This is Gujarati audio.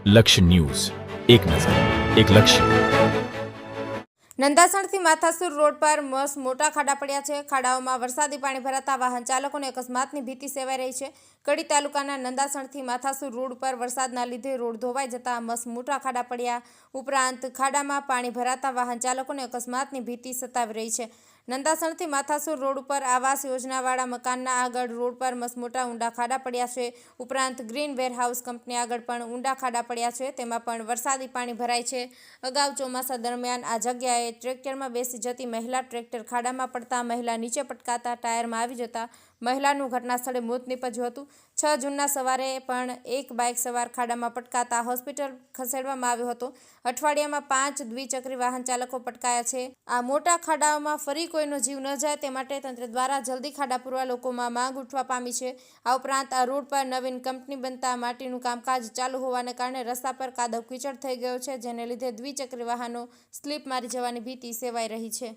લક્ષ્ય ન્યૂઝ, એક નજર, એક લક્ષ્ય. નંદાસણથી માથાસુર રોડ પર મોટા ખાડા પડ્યા છે. ખાડાઓમાં વરસાદી પાણી ભરાતા વાહન ચાલકોને અકસ્માતની ભીતિ સેવાઈ રહી છે. કડી તાલુકાના નંદાસણથી માથાસુર રોડ પર વરસાદના લીધે રોડ ધોવાઈ જતા મોટા ખાડા પડ્યા. ઉપરાંત ખાડામાં પાણી ભરાતા વાહન ચાલકોને અકસ્માતની ભીતિ સતાવી રહી છે. નંદાસણથી માથાસુર રોડ ઉપર આવાસ યોજનાવાળા મકાનના આગળ રોડ પર મોટા ઊંડા ખાડા પડ્યા છે. ઉપરાંત ગ્રીન વેરહાઉસ કંપની આગળ પણ ઊંડા ખાડા પડ્યા છે. તેમાં પણ વરસાદી પાણી ભરાય છે. અગાઉ ચોમાસા દરમિયાન આ જગ્યાએ ટ્રેક્ટરમાં બેસી જતી મહિલા ટ્રેક્ટર ખાડામાં પડતા મહિલા નીચે પટકાતા ટાયરમાં આવી જતા મહિલાનું ઘટના સ્થળે મોત નીપજ્યું હતું. 6 જૂનના સવારે પણ એક બાઇક સવાર ખાડામાં પટકાતા હોસ્પિટલ ખસેડવામાં આવ્યો હતો. અઠવાડિયામાં 5 દ્વિચક્રી વાહન ચાલકો પટકાયા છે. આ મોટા ખાડાઓમાં ફરી કોઈનો જીવ ન જાય તે માટે તંત્ર દ્વારા જલ્દી ખાડા પૂરવા લોકોમાં માંગ ઉઠવા પામી છે. આ ઉપરાંત આ રોડ પર નવીન કંપની બનતા માટીનું કામકાજ ચાલુ હોવાને કારણે રસ્તા પર કાદવ કીચડ થઈ ગયો છે, જેને લીધે દ્વિચક્રી વાહનો સ્લીપ મારી જવાની ભીતિ સેવાઈ રહી છે.